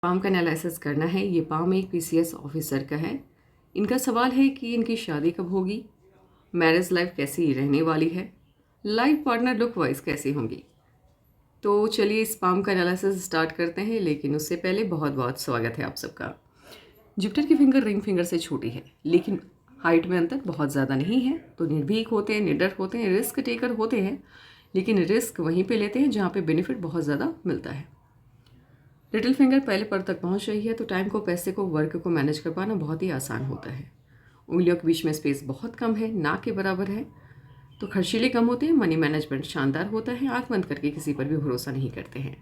Palm का analysis करना है। ये पाम एक पीसीएस ऑफिसर का है। इनका सवाल है कि इनकी शादी कब होगी, मैरिज लाइफ कैसी रहने वाली है, लाइफ पार्टनर लुक वाइज कैसी होंगी। तो चलिए इस पाम का एनालिसिस स्टार्ट करते हैं, लेकिन उससे पहले बहुत बहुत स्वागत है आप सबका। जुपिटर की फिंगर रिंग फिंगर से छोटी है, लेकिन हाइट में अंतर बहुत ज़्यादा नहीं है। तो निर्भीक होते हैं, निडर होते हैं, रिस्क टेकर होते हैं, लेकिन रिस्क वहीं पे लेते हैं जहाँ पे बेनिफिट बहुत ज़्यादा मिलता है। लिटिल फिंगर पहले पर तक पहुंच रही है, तो टाइम को, पैसे को, वर्क को मैनेज कर पाना बहुत ही आसान होता है। उंगलियों के बीच में स्पेस बहुत कम है, ना के बराबर है, तो खर्चीले कम होते हैं। मनी मैनेजमेंट शानदार होता है। आंख बंद करके किसी पर भी भरोसा नहीं करते हैं।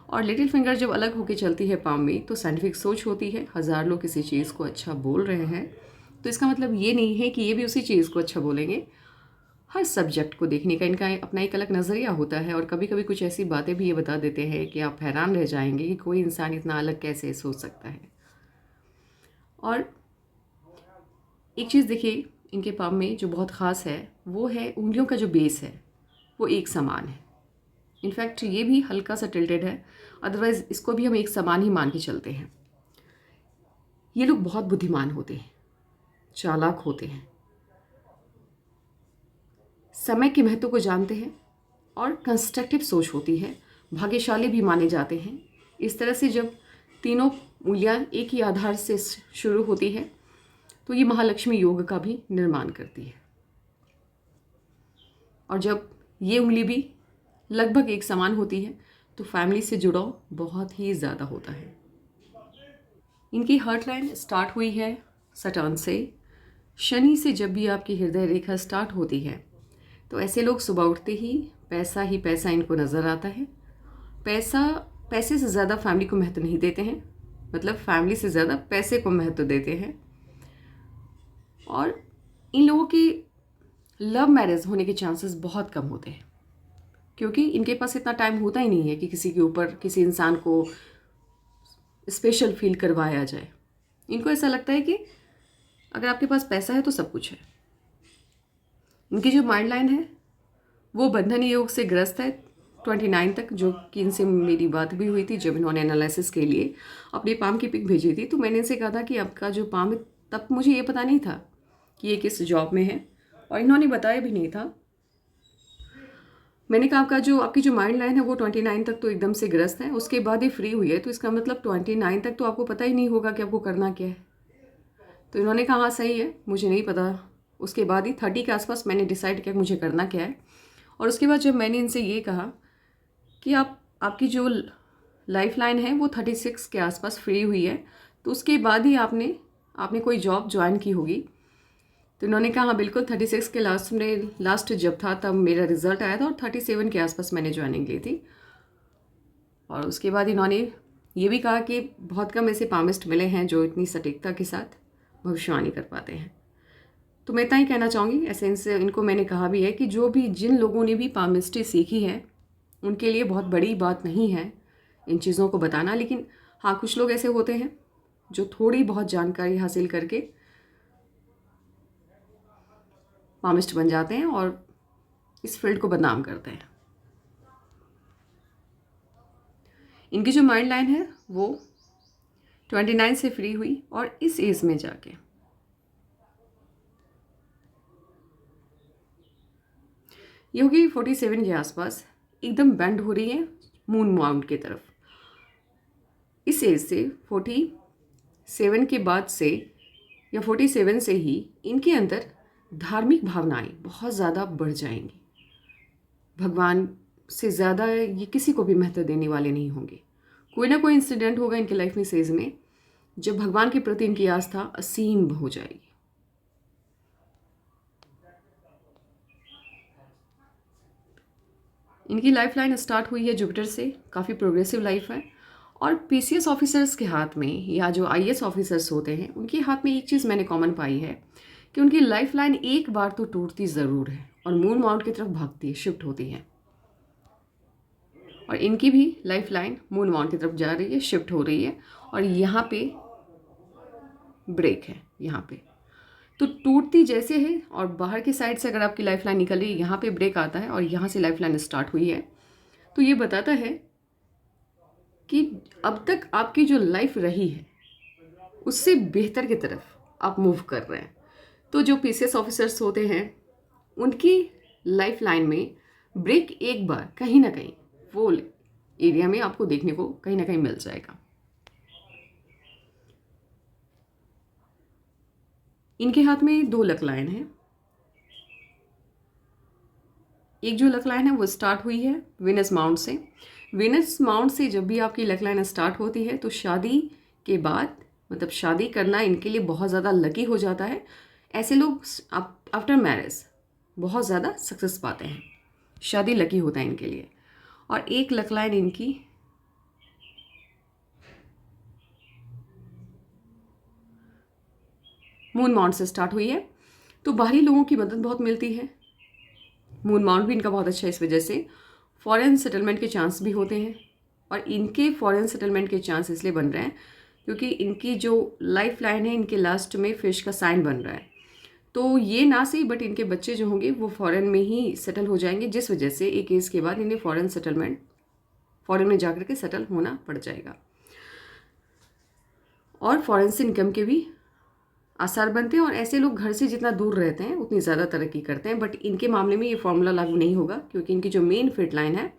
और लिटिल फिंगर जब अलग होकर चलती है पाम में, तो साइंटिफिक सोच होती है। हज़ार लोग किसी चीज़ को अच्छा बोल रहे हैं, तो इसका मतलब ये नहीं है कि ये भी उसी चीज़ को अच्छा बोलेंगे। हर सब्जेक्ट को देखने का इनका अपना एक अलग नज़रिया होता है, और कभी कभी कुछ ऐसी बातें भी ये बता देते हैं कि आप हैरान रह जाएंगे कि कोई इंसान इतना अलग कैसे सोच सकता है। और एक चीज़ देखिए, इनके पाम में जो बहुत ख़ास है वो है उंगलियों का जो बेस है वो एक समान है। इनफैक्ट ये भी हल्का सा टिल्टेड है, अदरवाइज़ इसको भी हम एक समान ही मान के चलते हैं। ये लोग बहुत बुद्धिमान होते हैं, चालाक होते हैं, समय के महत्व को जानते हैं, और कंस्ट्रक्टिव सोच होती है। भाग्यशाली भी माने जाते हैं। इस तरह से जब तीनों उंगलियां एक ही आधार से शुरू होती है, तो ये महालक्ष्मी योग का भी निर्माण करती है। और जब ये उंगली भी लगभग एक समान होती है, तो फैमिली से जुड़ाव बहुत ही ज़्यादा होता है। इनकी हार्ट लाइन स्टार्ट हुई है सटर्न से। शनि से जब भी आपकी हृदय रेखा स्टार्ट होती है, तो ऐसे लोग सुबह उठते ही पैसा इनको नज़र आता है। पैसे से ज़्यादा फैमिली को महत्व नहीं देते हैं, मतलब फैमिली से ज़्यादा पैसे को महत्व देते हैं। और इन लोगों की लव मैरिज होने के चांसेस बहुत कम होते हैं, क्योंकि इनके पास इतना टाइम होता ही नहीं है कि किसी के ऊपर, किसी इंसान को स्पेशल फील करवाया जाए। इनको ऐसा लगता है कि अगर आपके पास पैसा है तो सब कुछ है। इनकी जो माइंड लाइन है वो बंधन योग से ग्रस्त है 29 तक, जो कि इनसे मेरी बात भी हुई थी जब इन्होंने एनालिसिस के लिए अपनी पाम की पिक भेजी थी। तो मैंने इनसे कहा था कि आपका जो पाम है, तब मुझे ये पता नहीं था कि ये किस जॉब में है, और इन्होंने बताया भी नहीं था। मैंने कहा आपकी जो माइंड लाइन है वो 29 तक तो एकदम से ग्रस्त है, उसके बाद ही फ्री हुई है, तो इसका मतलब 29 तक तो आपको पता ही नहीं होगा कि आपको करना क्या है। तो इन्होंने कहा हाँ सही है, मुझे नहीं पता। उसके बाद ही 30 के आसपास मैंने डिसाइड किया मुझे करना क्या है। और उसके बाद जब मैंने इनसे ये कहा कि आपकी जो लाइफ लाइन है वो 36 के आसपास फ्री हुई है, तो उसके बाद ही आपने कोई जॉब ज्वाइन की होगी। तो इन्होंने कहा हाँ बिल्कुल, 36 के लास्ट जब था तब मेरा रिजल्ट आया था, और 37 के आसपास मैंने ज्वाइनिंग ली थी। और उसके बाद इन्होंने ये भी कहा कि बहुत कम ऐसे पामिस्ट मिले हैं जो इतनी सटीकता के साथ भविष्यवाणी कर पाते हैं। तो मैं इतना ही कहना चाहूँगी। ऐसे इनको मैंने कहा भी है कि जिन लोगों ने भी पामिस्ट्री सीखी है, उनके लिए बहुत बड़ी बात नहीं है इन चीज़ों को बताना। लेकिन हाँ, कुछ लोग ऐसे होते हैं जो थोड़ी बहुत जानकारी हासिल करके पामिस्ट बन जाते हैं और इस फील्ड को बदनाम करते हैं। इनकी जो माइंड लाइन है वो 29 से फ्री हुई, और इस एज में जाके ये होगी 47 के आसपास, एकदम बेंड हो रही है मून माउंट की तरफ। इस एज से 47 के बाद से या 47 से ही इनके अंदर धार्मिक भावनाएं बहुत ज़्यादा बढ़ जाएंगी। भगवान से ज़्यादा ये किसी को भी महत्व देने वाले नहीं होंगे। कोई ना कोई इंसिडेंट होगा इनके लाइफ में इस एज में जब भगवान के प्रति इनकी आस्था असीम हो जाएगी। इनकी लाइफ लाइन स्टार्ट हुई है जुपिटर से, काफ़ी प्रोग्रेसिव लाइफ है। और पीसीएस ऑफिसर्स के हाथ में, या जो आईएएस ऑफिसर्स होते हैं, उनके हाथ में एक चीज़ मैंने कॉमन पाई है कि उनकी लाइफ लाइन एक बार तो टूटती ज़रूर है और मून माउंट की तरफ भागती है, शिफ्ट होती है। और इनकी भी लाइफ लाइन मून माउंट की तरफ जा रही है, शिफ्ट हो रही है, और यहाँ पे ब्रेक है। यहाँ पे तो टूटती जैसे है, और बाहर की साइड से अगर आपकी लाइफ लाइन निकल रही है, यहाँ पे ब्रेक आता है और यहाँ से लाइफ लाइन स्टार्ट हुई है। तो ये बताता है कि अब तक आपकी जो लाइफ रही है उससे बेहतर की तरफ आप मूव कर रहे हैं। तो जो पीसीएस ऑफिसर्स होते हैं उनकी लाइफ लाइन में ब्रेक एक बार कहीं ना कहीं वो एरिया में आपको देखने को कहीं ना कहीं मिल जाएगा। इनके हाथ में दो लक लाइन है। एक जो लक लाइन है वो स्टार्ट हुई है वीनस माउंट से। वीनस माउंट से जब भी आपकी लक लाइन स्टार्ट होती है तो शादी के बाद मतलब शादी करना इनके लिए बहुत ज़्यादा लकी हो जाता है। ऐसे लोग आफ्टर मैरिज बहुत ज़्यादा सक्सेस पाते हैं। शादी लकी होता है इनके लिए। और एक लक लाइन इनकी मून माउंट से स्टार्ट हुई है। तो बाहरी लोगों की मदद बहुत मिलती है। मून माउंट भी इनका बहुत अच्छा है, इस वजह से फॉरेन सेटलमेंट के चांस भी होते हैं। और इनके फॉरेन सेटलमेंट के चांस इसलिए बन रहे हैं क्योंकि इनकी जो लाइफ लाइन है इनके लास्ट में फिश का साइन बन रहा है। तो ये ना सही बट इनके बच्चे जो होंगे वो फॉरेन में ही सेटल हो जाएंगे, जिस वजह से एक एज के बाद इन्हें फॉरेन में जाकर के सेटल होना पड़ जाएगा। और फॉरेन से इनकम के भी आसार बनते हैं। और ऐसे लोग घर से जितना दूर रहते हैं उतनी ज़्यादा तरक्की करते हैं। बट इनके मामले में ये फॉर्मूला लागू नहीं होगा क्योंकि इनकी जो मेन फिट लाइन है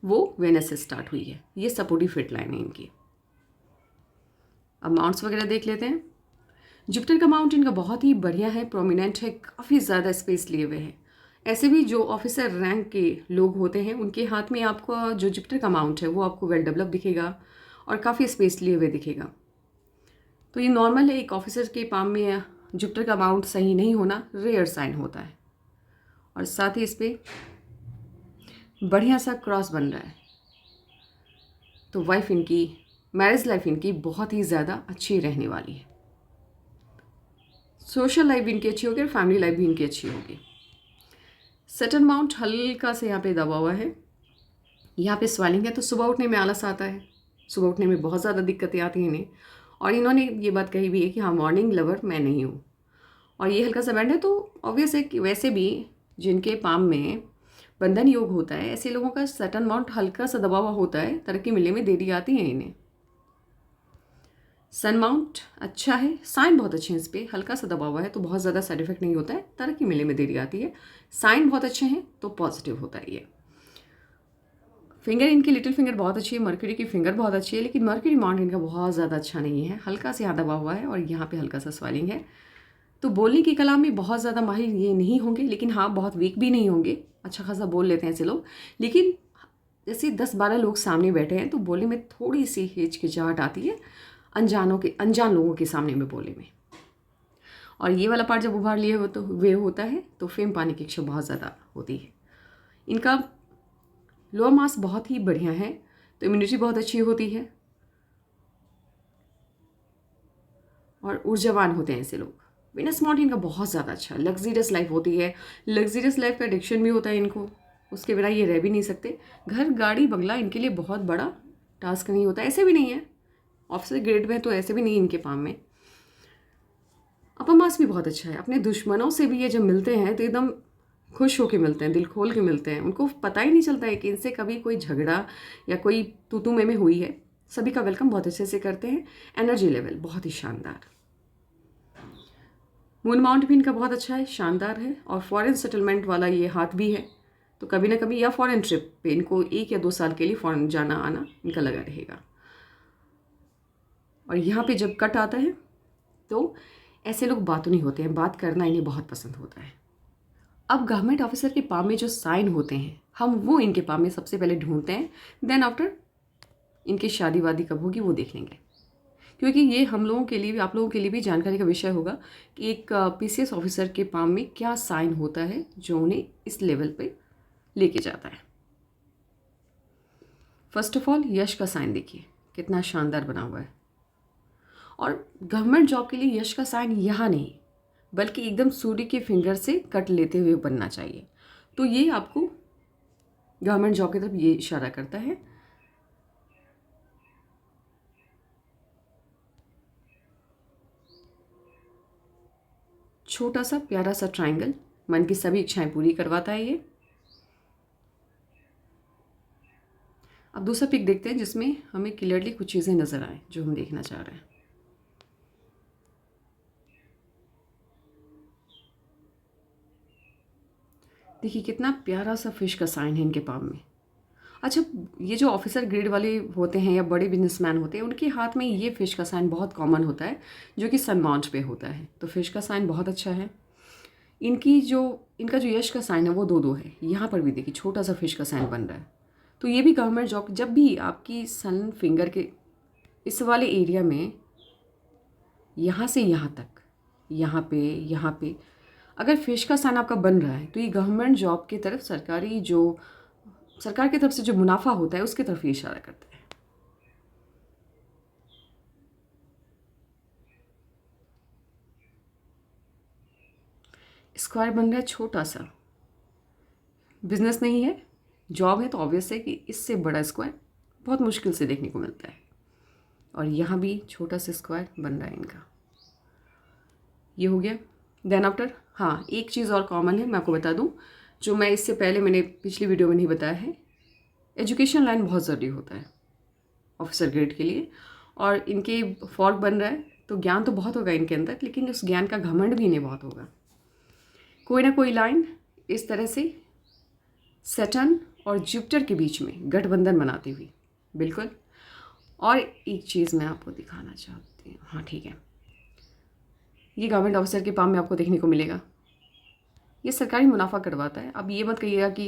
वो वेनस से स्टार्ट हुई है। ये सपोर्टिव फिट लाइन है इनकी। अब माउंट्स वगैरह देख लेते हैं। जुपिटर का माउंट इनका बहुत ही बढ़िया है, प्रोमिनेंट है, काफ़ी ज़्यादा स्पेस लिए हुए हैं। ऐसे भी जो ऑफिसर रैंक के लोग होते हैं उनके हाथ में आपको जो जुपिटर का माउंट है वो आपको वेल डेवलप दिखेगा और काफ़ी स्पेस लिए हुए दिखेगा। तो ये नॉर्मल है, एक ऑफिसर के पाम में जुपिटर का माउंट सही नहीं होना रेयर साइन होता है। और साथ ही इस पर बढ़िया सा क्रॉस बन रहा है। तो मैरिज लाइफ इनकी बहुत ही ज़्यादा अच्छी रहने वाली है। सोशल लाइफ भी इनकी अच्छी होगी और फैमिली लाइफ भी इनकी अच्छी होगी। सैटर्न माउंट हल्का से यहाँ पे दबा हुआ है। यहाँ पे स्वेलिंग है तो सुबह उठने में आलस आता है, सुबह उठने में बहुत ज़्यादा दिक्कतें आती हैं इन्हें। और इन्होंने ये बात कही भी है कि हाँ, मॉर्निंग लवर मैं नहीं हूँ। और ये हल्का सा बैंड है तो ऑब्वियस है कि वैसे भी जिनके पाम में बंधन योग होता है ऐसे लोगों का सैटर्न माउंट हल्का सा दबा हुआ होता है, तरक्की मिलने में देरी आती है इन्हें। सन माउंट अच्छा है, साइन बहुत अच्छे हैं, इस पर हल्का सा दबा हुआ है तो बहुत ज़्यादा साइड इफेक्ट नहीं होता है, तरक्की मिलने में देरी आती है। साइन बहुत अच्छे हैं तो पॉजिटिव होता है ये। फिंगर इनकी लिटिल फिंगर बहुत अच्छी है, मर्क्यूरी की फिंगर बहुत अच्छी है, लेकिन मर्क्यूरी माउंट इनका बहुत ज़्यादा अच्छा नहीं है, हल्का से यहाँ दबा हुआ है और यहाँ पे हल्का सा स्वेलिंग है। तो बोलने की कला में बहुत ज़्यादा माहिर ये नहीं होंगे, लेकिन हाँ बहुत वीक भी नहीं होंगे, अच्छा खासा बोल लेते हैं ऐसे लोग। लेकिन जैसे 10-12 लोग सामने बैठे हैं तो बोलने में थोड़ी सी हिचकिचाहट आती है अनजान लोगों के सामने में बोलने में। और ये वाला पार्ट जब उभार लिए वे होता है तो फेम पाने की इच्छा बहुत ज़्यादा होती है। इनका लोअर मास बहुत ही बढ़िया है तो इम्यूनिटी बहुत अच्छी होती है और ऊर्जावान होते हैं ऐसे लोग। वीनस माउंट इनका बहुत ज़्यादा अच्छा, लग्जरियस लाइफ होती है, लग्जरियस लाइफ का एडिक्शन भी होता है इनको, उसके बिना ये रह भी नहीं सकते। घर गाड़ी बंगला इनके लिए बहुत बड़ा टास्क नहीं होता, ऐसे भी नहीं है ऑफिसर ग्रेड में तो ऐसे भी नहीं इनके पाम में। अपर मास भी बहुत अच्छा है, अपने दुश्मनों से भी ये जब मिलते हैं तो एकदम खुश होके मिलते हैं, दिल खोल के मिलते हैं, उनको पता ही नहीं चलता है कि इनसे कभी कोई झगड़ा या कोई तू में हुई है। सभी का वेलकम बहुत अच्छे से करते हैं, एनर्जी लेवल बहुत ही शानदार। मून माउंट भी इनका बहुत अच्छा है, शानदार है। और फॉरेन सेटलमेंट वाला ये हाथ भी है तो कभी ना कभी या फॉरेन ट्रिप पे इनको 1 या 2 साल के लिए फॉरेन जाना आना इनका लगा रहेगा। और यहाँ पे जब कट आता है तो ऐसे लोग बातों नहीं होते हैं, बात करना इन्हें बहुत पसंद होता है। अब गवर्नमेंट ऑफिसर के पाम में जो साइन होते हैं हम वो इनके पाम में सबसे पहले ढूंढते हैं, देन आफ्टर इनकी शादी वादी कब होगी वो देख लेंगे। क्योंकि ये हम लोगों के लिए भी, आप लोगों के लिए भी जानकारी का विषय होगा कि एक पीसीएस ऑफिसर के पाम में क्या साइन होता है जो उन्हें इस लेवल पे लेके जाता है। फर्स्ट ऑफ ऑल यश का साइन देखिए कितना शानदार बना हुआ है। और गवर्नमेंट जॉब के लिए यश का साइन यहाँ नहीं बल्कि एकदम सूर्य के फिंगर से कट लेते हुए बनना चाहिए। तो ये आपको गवर्नमेंट जॉब की तरफ ये इशारा करता है। छोटा सा प्यारा सा ट्रायंगल मन की सभी इच्छाएं पूरी करवाता है ये। अब दूसरा पिक देखते हैं जिसमें हमें क्लियरली कुछ चीज़ें नज़र आए जो हम देखना चाह रहे हैं। देखिए कितना प्यारा सा फिश का साइन है इनके पाम में। अच्छा, ये जो ऑफिसर ग्रेड वाले होते हैं या बड़े बिजनेसमैन होते हैं, उनके हाथ में ये फिश का साइन बहुत कॉमन होता है जो कि सन माउंट पे होता है। तो फिश का साइन बहुत अच्छा है। इनका जो यश का साइन है वो 2-2 है। यहाँ पर भी देखिए छोटा सा फिश का साइन बन रहा है। तो ये भी गवर्नमेंट जॉब, जब भी आपकी सन फिंगर के इस वाले एरिया में यहाँ से यहाँ तक, यहाँ पे अगर फिश का साइन आपका बन रहा है तो ये गवर्नमेंट जॉब की तरफ, सरकार की तरफ से जो मुनाफा होता है उसकी तरफ ये इशारा करता है। स्क्वायर बन रहा है छोटा सा। बिजनेस नहीं है, जॉब है, तो ऑब्वियस है कि इससे बड़ा स्क्वायर बहुत मुश्किल से देखने को मिलता है। और यहाँ भी छोटा सा स्क्वायर बन रहा है इनका। ये हो गया। देन आफ्टर, हाँ एक चीज़ और कॉमन है, मैं आपको बता दूँ, जो मैं इससे पहले मैंने पिछली वीडियो में नहीं बताया है। एजुकेशन लाइन बहुत ज़रूरी होता है ऑफिसर ग्रेड के लिए। और इनके फॉल्ट बन रहा है तो ज्ञान तो बहुत होगा इनके अंदर, लेकिन उस ज्ञान का घमंड भी इन्हें बहुत होगा। कोई ना कोई लाइन इस तरह से सैटर्न और जुपिटर के बीच में गठबंधन बनाती हुई, बिल्कुल। और एक चीज़ मैं आपको दिखाना चाहती हूँ, हाँ ठीक है, ये गवर्नमेंट ऑफिसर के पाम में आपको देखने को मिलेगा। ये सरकारी मुनाफा करवाता है। अब ये मत कहिएगा कि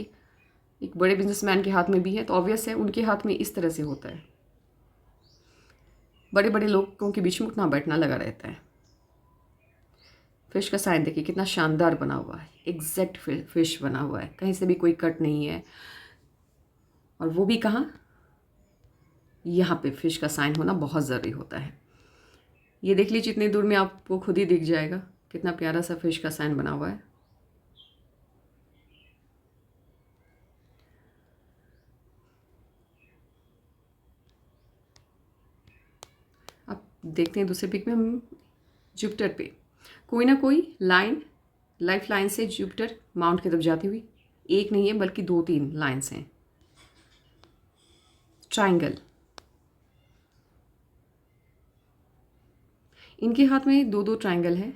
एक बड़े बिजनेसमैन के हाथ में भी है, तो ऑब्वियस है उनके हाथ में इस तरह से होता है। बड़े बड़े लोगों के बीच में उठना बैठना लगा रहता है। फिश का साइन देखिए कितना शानदार बना हुआ है, एग्जैक्ट फिश बना हुआ है, कहीं से भी कोई कट नहीं है। और वो भी कहाँ, यहाँ पे फिश का साइन होना बहुत ज़रूरी होता है। ये देख लीजिए इतनी दूर में आपको खुद ही दिख जाएगा कितना प्यारा सा फिश का साइन बना हुआ है। अब देखते हैं दूसरे पिक में हम जुपिटर पे कोई ना कोई लाइन, लाइफ लाइन से जुपिटर माउंट की तरफ जाती हुई, एक नहीं है बल्कि 2-3 लाइन्स हैं। ट्राइंगल, इनके हाथ में 2-2 ट्राइंगल है।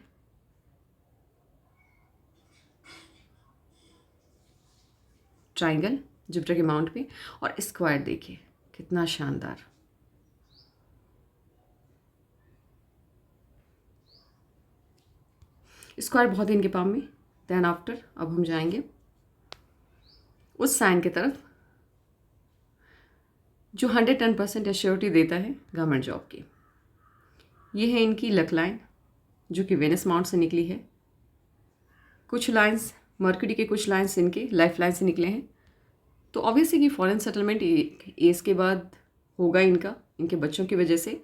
ट्राइंगल जुपिटर के माउंट पे, और स्क्वायर देखिए कितना शानदार। स्क्वायर बहुत है इनके पाम में। देन आफ्टर अब हम जाएंगे उस साइन की तरफ जो 110% एश्योरिटी देता है गवर्नमेंट जॉब की। ये है इनकी लक लाइन जो कि वेनस माउंट से निकली है। कुछ लाइंस मर्क्यूरी के, कुछ लाइंस इनके लाइफ लाइन से निकले हैं। तो ऑब्वियसली कि फॉरेन सेटलमेंट एज के बाद होगा इनका, इनके बच्चों की वजह से।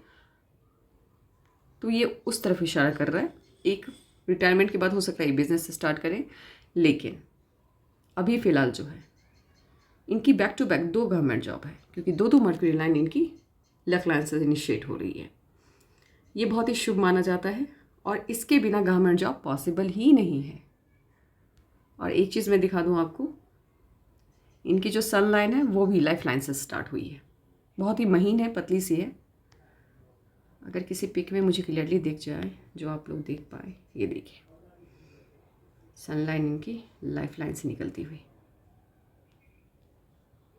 तो ये उस तरफ इशारा कर रहा है। एक रिटायरमेंट के बाद हो सकता है ये बिजनेस स्टार्ट करें, लेकिन अभी फ़िलहाल जो है इनकी back to back 2 government job है, क्योंकि 2-2 मर्क्यूरी लाइन इनकी लक लाइन से इनिशिएट हो रही है। ये बहुत ही शुभ माना जाता है और इसके बिना गवर्नमेंट जॉब पॉसिबल ही नहीं है। और एक चीज़ मैं दिखा दूँ आपको, इनकी जो सन लाइन है वो भी लाइफ लाइन से स्टार्ट हुई है। बहुत ही महीन है, पतली सी है। अगर किसी पिक में मुझे क्लियरली दिख जाए जो आप लोग देख पाए, ये देखिए सन लाइन इनकी लाइफ लाइन से निकलती हुई।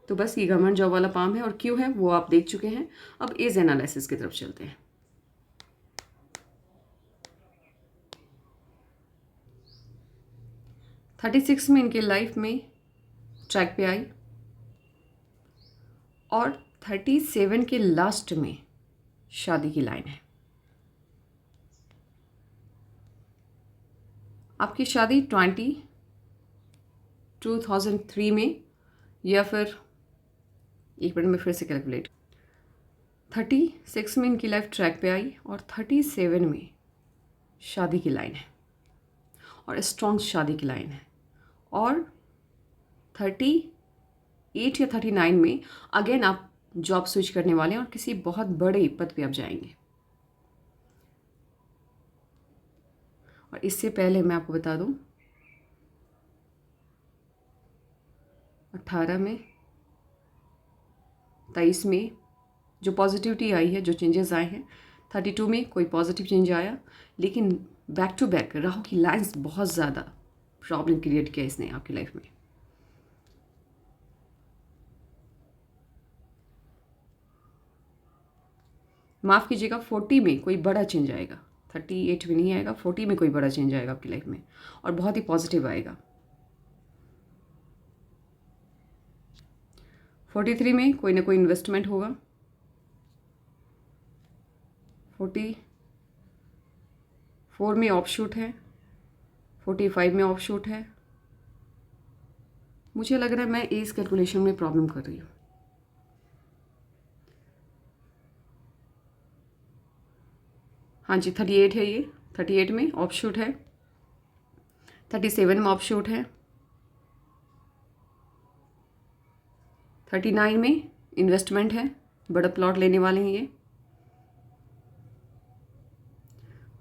तो बस ये गवर्नमेंट जॉब वाला पाम है, और क्यों है वो आप देख चुके हैं। अब एज एनालिसिस की तरफ चलते हैं। थर्टी 36 में इनके लाइफ में ट्रैक पे आई, और 37 के लास्ट में शादी की लाइन है। आपकी शादी 2003 में, या फिर एक मिनट में फिर से कैलकुलेट, 36 में इनकी लाइफ ट्रैक पे आई और 37 में शादी की लाइन है, और स्ट्रॉन्ग शादी की लाइन है। और 38 या 39 में अगेन आप जॉब स्विच करने वाले हैं और किसी बहुत बड़े पद पे आप जाएंगे। और इससे पहले मैं आपको बता दूं, 18 में 23 में जो पॉजिटिविटी आई है, जो चेंजेस आए हैं, 32 में कोई पॉजिटिव चेंज आया, लेकिन बैक टू बैक राहु की लाइन्स बहुत ज़्यादा प्रॉब्लम क्रिएट किया इसने आपकी लाइफ में। माफ़ कीजिएगा, 40 में कोई बड़ा चेंज आएगा, 38 में नहीं आएगा, 40 में कोई बड़ा चेंज आएगा आपकी लाइफ में और बहुत ही पॉजिटिव आएगा। 43 में कोई ना कोई इन्वेस्टमेंट होगा। 44 में ऑफशूट है, 45 में ऑफशूट है। मुझे लग रहा है मैं एज कैलकुलेशन में प्रॉब्लम कर रही हूँ। हाँ जी, 38 है ये, 38 में ऑफशूट है, 37 में ऑफशूट है, 39 में इन्वेस्टमेंट है, बड़ा प्लॉट लेने वाले हैं ये।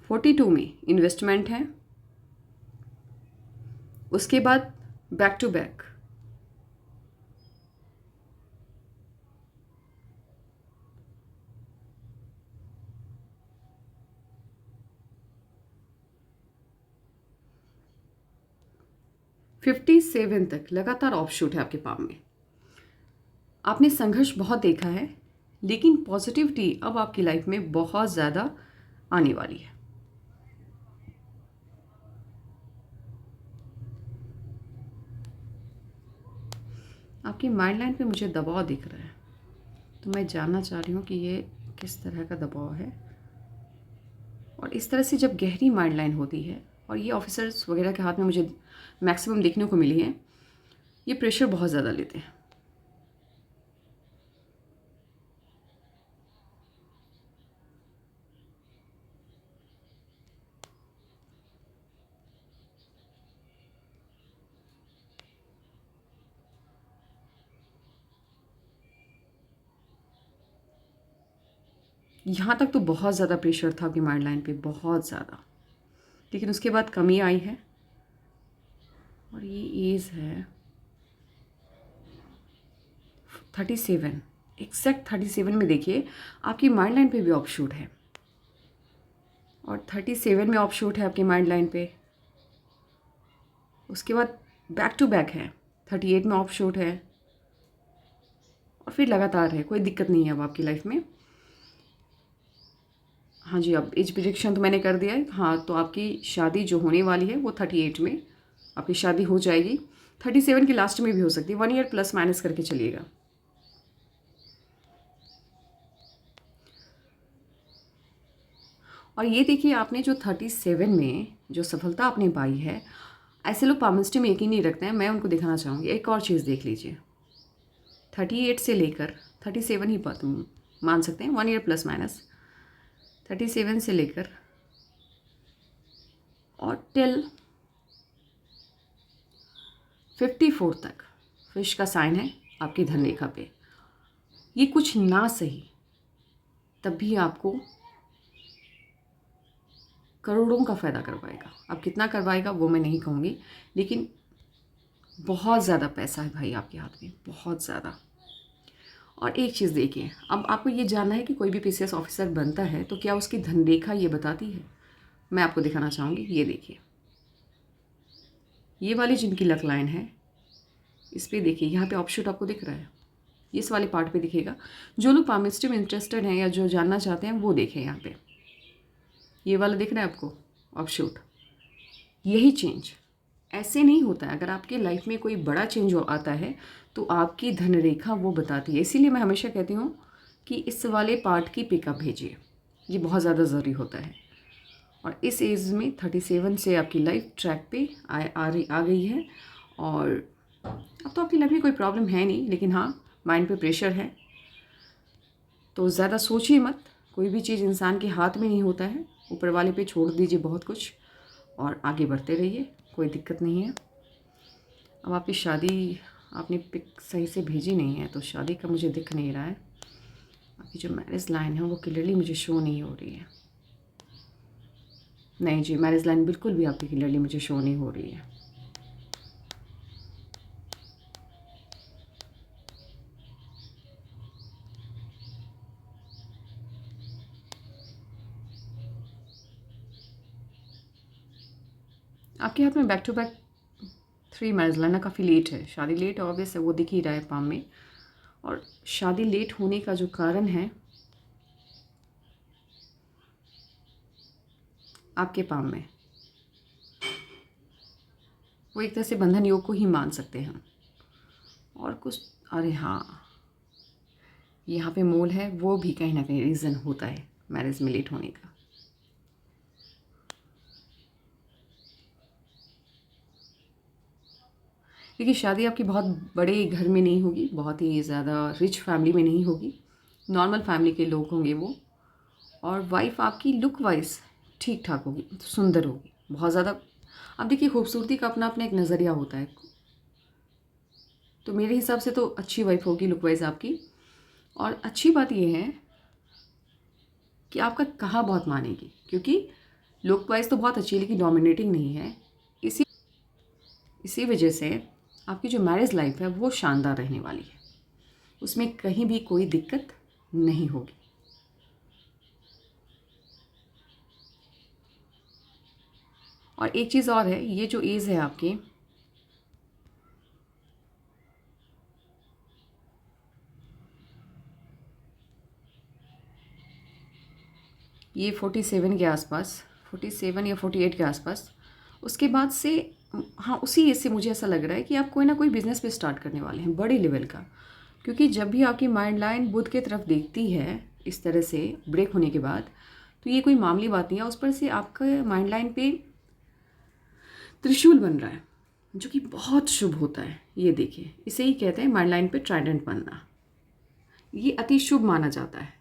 42 में इन्वेस्टमेंट है, उसके बाद बैक टू बैक 57 तक लगातार ऑफशूट है आपके पाम में। आपने संघर्ष बहुत देखा है, लेकिन पॉजिटिविटी अब आपकी लाइफ में बहुत ज़्यादा आने वाली है। आपकी माइंड लाइन पे मुझे दबाव दिख रहा है, तो मैं जानना चाह रही हूँ कि ये किस तरह का दबाव है। और इस तरह से जब गहरी माइंड लाइन होती है, और ये ऑफिसर्स वगैरह के हाथ में मुझे मैक्सिमम देखने को मिली है, ये प्रेशर बहुत ज़्यादा लेते हैं। यहाँ तक तो बहुत ज़्यादा प्रेशर था आपकी माइंड लाइन पे, बहुत ज़्यादा, लेकिन उसके बाद कमी आई है। और ये एज है 37, एग्जैक्ट 37 में देखिए आपकी माइंड लाइन पे भी ऑफशूट है, और 37 में ऑफशूट है आपकी माइंड लाइन पे। उसके बाद बैक टू बैक है, 38 में ऑफशूट है, और फिर लगातार है। कोई दिक्कत नहीं है अब आपकी लाइफ में। हाँ जी, अब एज प्रिडिक्शन तो मैंने कर दिया है। हाँ, तो आपकी शादी जो होने वाली है वो 38 में आपकी शादी हो जाएगी। 37 के लास्ट में भी हो सकती है, 1 ईयर प्लस माइनस करके चलिएगा। और ये देखिए, आपने जो 37 में जो सफलता आपने पाई है, ऐसे लोग पामिस्ट्री में यकीन नहीं रखते हैं। मैं उनको दिखाना चाहूँगी। एक और चीज़ देख लीजिए, 38 से लेकर 37 ही मान सकते हैं, 1 ईयर प्लस माइनस। 37 से लेकर और टिल 54 तक फिश का साइन है आपकी धन रेखा पे। ये कुछ ना सही तब भी आपको करोड़ों का फ़ायदा करवाएगा। अब कितना करवाएगा वो मैं नहीं कहूँगी, लेकिन बहुत ज़्यादा पैसा है भाई आपके हाथ में, बहुत ज़्यादा। और एक चीज़ देखिए, अब आपको ये जानना है कि कोई भी पीसीएस ऑफिसर बनता है तो क्या उसकी धन रेखा ये बताती है। मैं आपको दिखाना चाहूँगी। ये देखिए, ये वाली जिनकी लक लाइन है, इस पर देखिए, यहाँ पे ऑफशूट आपको दिख रहा है, इस वाले पार्ट पे दिखेगा। जो लोग पामिस्ट्री में इंटरेस्टेड हैं या जो जानना चाहते हैं वो देखें। यहाँ पे ये वाला दिख रहा है आपको ऑफशूट। यही चेंज ऐसे नहीं होता है। अगर आपकी लाइफ में कोई बड़ा चेंज आता है तो आपकी धन रेखा वो बताती है। इसीलिए मैं हमेशा कहती हूँ कि इस वाले पार्ट की पिकअप भेजिए, ये बहुत ज़्यादा ज़रूरी होता है। और इस एज में 37 से आपकी लाइफ ट्रैक पे आ गई है। और अब तो आपकी लाइफ में कोई प्रॉब्लम है नहीं, लेकिन हाँ, माइंड पे प्रेशर है। तो ज़्यादा सोचिए मत। कोई भी चीज़ इंसान के हाथ में नहीं होता है, ऊपर वाले पे छोड़ दीजिए बहुत कुछ और आगे बढ़ते रहिए, कोई दिक्कत नहीं है। अब आपकी शादी आपने पिक सही से भेजी नहीं है, तो शादी का मुझे दिख नहीं रहा है। आपकी जो मैरिज लाइन है वो क्लियरली मुझे शो नहीं हो रही है। नहीं जी, मैरिज लाइन बिल्कुल भी आपकी क्लियरली मुझे शो नहीं हो रही है। आपके हाथ में back to back 3 marriage line काफ़ी लेट है, शादी लेट ऑब्वियस है, वो दिख ही रहा है पाम में। और शादी लेट होने का जो कारण है आपके पाम में, वो एक तरह से बंधन योग को ही मान सकते हैं हम। और कुछ, अरे हाँ, यहाँ पे मोल है, वो भी कहीं ना कहीं रीज़न होता है मैरिज में लेट होने का। देखिए, शादी आपकी बहुत बड़े घर में नहीं होगी, बहुत ही ज़्यादा रिच फैमिली में नहीं होगी, नॉर्मल फैमिली के लोग होंगे वो। और वाइफ आपकी लुक वाइज ठीक ठाक होगी, तो सुंदर होगी बहुत ज़्यादा। अब देखिए, खूबसूरती का अपना अपना एक नज़रिया होता है, तो मेरे हिसाब से तो अच्छी वाइफ होगी लुक वाइज आपकी। और अच्छी बात यह है कि आपका कहा बहुत मानेगी, क्योंकि लुक वाइज तो बहुत अच्छी है लेकिन डोमिनेटिंग नहीं है। इसी वजह से आपकी जो मैरिज लाइफ है वो शानदार रहने वाली है, उसमें कहीं भी कोई दिक्कत नहीं होगी। और एक चीज़ और है, ये जो एज है आपकी, ये 47 के आसपास, 47 या 48 के आसपास, उसके बाद से, हाँ, उसी एज से मुझे ऐसा लग रहा है कि आप कोई ना कोई बिज़नेस पे स्टार्ट करने वाले हैं बड़े लेवल का। क्योंकि जब भी आपकी माइंड लाइन बुध की तरफ देखती है इस तरह से ब्रेक होने के बाद, तो ये कोई मामूली बात नहीं है। उस पर से आपका माइंड लाइन पे त्रिशूल बन रहा है, जो कि बहुत शुभ होता है। ये देखिए, इसे ही कहते हैं माइंड लाइन पे ट्राइडेंट बनना, ये अति शुभ माना जाता है।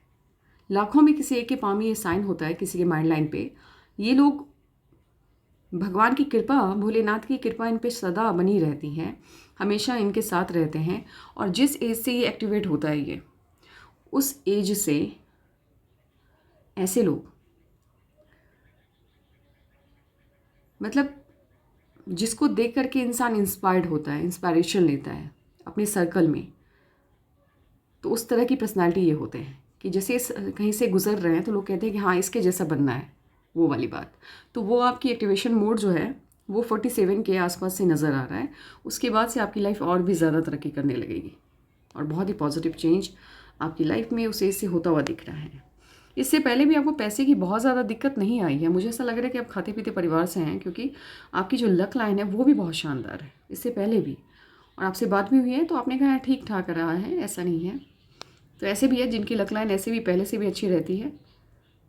लाखों में किसी एक के पाँव में ये साइन होता है किसी के माइंड लाइन पे। ये लोग, भगवान की कृपा, भोलेनाथ की कृपा इन पे सदा बनी रहती है, हमेशा इनके साथ रहते हैं। और जिस एज से ये एक्टिवेट होता है, ये उस एज से ऐसे लोग, मतलब जिसको देख करके इंसान इंस्पायर्ड होता है, इंस्पायरेशन लेता है अपने सर्कल में, तो उस तरह की पर्सनालिटी ये होते हैं कि जैसे कहीं से गुजर रहे हैं तो लोग कहते हैं कि हाँ, इसके जैसा बनना है, वो वाली बात। तो वो आपकी एक्टिवेशन मोड जो है वो 47 के आसपास से नज़र आ रहा है। उसके बाद से आपकी लाइफ और भी ज़्यादा तरक्की करने लगेगी और बहुत ही पॉजिटिव चेंज आपकी लाइफ में उस एज से होता हुआ दिख रहा है। इससे पहले भी आपको पैसे की बहुत ज़्यादा दिक्कत नहीं आई है, मुझे ऐसा लग रहा है कि आप खाते पीते परिवार से हैं, क्योंकि आपकी जो लक लाइन है वो भी बहुत शानदार है इससे पहले भी। और आपसे बात भी हुई है तो आपने कहा ठीक ठाक रहा है, ऐसा नहीं है। तो ऐसे भी है जिनकी लक लाइन ऐसे भी पहले से भी अच्छी रहती है,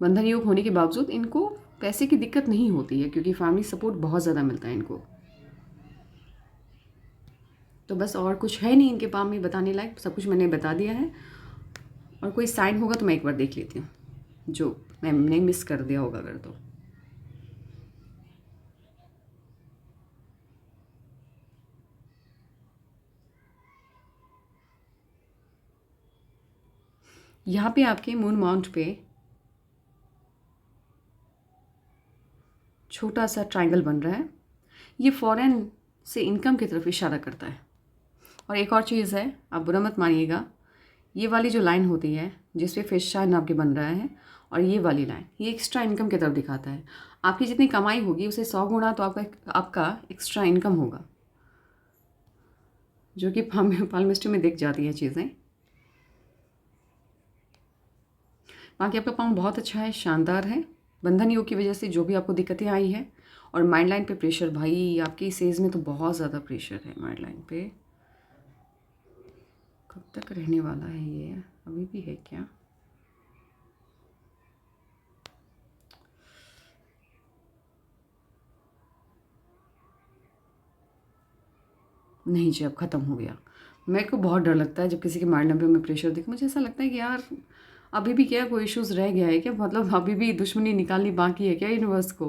बंधन योग होने के बावजूद इनको पैसे की दिक्कत नहीं होती है, क्योंकि फैमिली सपोर्ट बहुत ज़्यादा मिलता है इनको। तो बस और कुछ है नहीं इनके पाम में बताने लायक, सब कुछ मैंने बता दिया है। और कोई साइन होगा तो मैं एक बार देख लेती हूँ, जो मैंने मिस कर दिया होगा अगर तो। यहाँ पे आपके मून माउंट पे छोटा सा ट्रायंगल बन रहा है, ये फॉरेन से इनकम की तरफ इशारा करता है। और एक और चीज़ है, आप बुरा मत मानिएगा, ये वाली जो लाइन होती है जिस पे फिश शाइन आपके बन रहा है, और ये वाली लाइन, ये एक्स्ट्रा इनकम की तरफ दिखाता है। आपकी जितनी कमाई होगी उसे 100 गुना तो आपका एक्स्ट्रा इनकम होगा, जो कि पालमिस्ट्री में दिख जाती है चीज़ें। बाकी आपका पाँव बहुत अच्छा है, शानदार है। बंधन योग की वजह से जो भी आपको दिक्कतें आई है, और माइंड लाइन पे प्रेशर, भाई आपकी इस एज में तो बहुत ज़्यादा प्रेशर है माइंड लाइन पे। कब तक रहने वाला है ये, अभी भी है क्या? नहीं जी, अब ख़त्म हो गया। मेरे को बहुत डर लगता है जब किसी के माइंड नंबर में प्रेशर दिखे, मुझे ऐसा लगता है कि यार अभी भी क्या कोई इश्यूज़ रह गया है क्या, मतलब अभी भी दुश्मनी निकालनी बाकी है क्या यूनिवर्स को।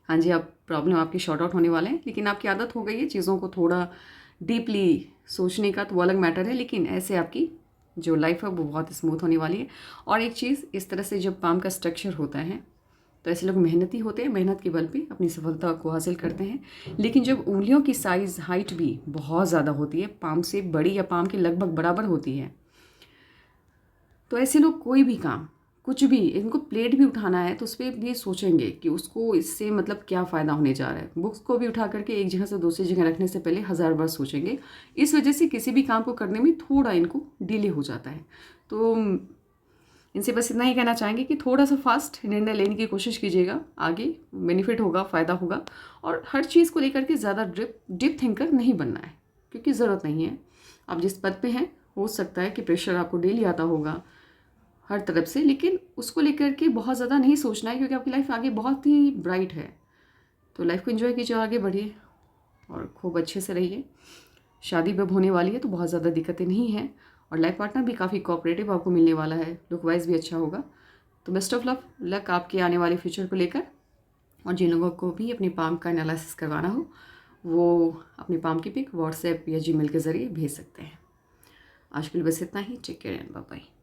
हाँ जी, अब प्रॉब्लम आपकी शॉर्ट आउट होने वाले हैं, लेकिन आपकी आदत हो गई है चीज़ों को थोड़ा डीपली सोचने का, तो वो अलग मैटर है। लेकिन ऐसे आपकी जो लाइफ है वो बहुत स्मूथ होने वाली है। और एक चीज़, इस तरह से जब पाम का स्ट्रक्चर होता है तो ऐसे लोग मेहनती होते हैं, मेहनत के बल पे अपनी सफलता को हासिल करते हैं। लेकिन जब उंगलियों की साइज़, हाइट भी बहुत ज़्यादा होती है, पाम से बड़ी या पाम के लगभग बराबर होती है, तो ऐसे लोग कोई भी काम, कुछ भी इनको प्लेट भी उठाना है तो उस पर भी सोचेंगे कि उसको इससे मतलब क्या फ़ायदा होने जा रहा है। बुक्स को भी उठा करके एक जगह से दूसरी जगह रखने से पहले 1000 बार सोचेंगे। इस वजह से किसी भी काम को करने में थोड़ा इनको डिले हो जाता है। तो इनसे बस इतना ही कहना चाहेंगे कि थोड़ा सा फास्ट निर्णय लेने की कोशिश कीजिएगा, आगे बेनिफिट होगा, फ़ायदा होगा। और हर चीज़ को लेकर के ज़्यादा डीप थिंकर नहीं बनना है, क्योंकि ज़रूरत नहीं है। आप जिस पद पे हैं हो सकता है कि प्रेशर आपको डेली आता होगा हर तरफ से, लेकिन उसको लेकर के बहुत ज़्यादा नहीं सोचना है, क्योंकि आपकी लाइफ आगे बहुत ही ब्राइट है। तो लाइफ को एंजॉय कीजिए, आगे बढ़िए और खूब अच्छे से रहिए। शादी अब होने वाली है तो बहुत ज़्यादा दिक्कतें नहीं हैं, और लाइफ पार्टनर भी काफ़ी कोऑपरेटिव आपको मिलने वाला है, लुक वाइज भी अच्छा होगा। तो बेस्ट ऑफ लक आपके आने वाले फ्यूचर को लेकर। और जिन लोगों को भी अपनी पाम का एनालिसिस करवाना हो वो अपनी पाम की पिक व्हाट्सएप या जीमेल के ज़रिए भेज सकते हैं। आज के लिए बस इतना ही। Take care and bye bye.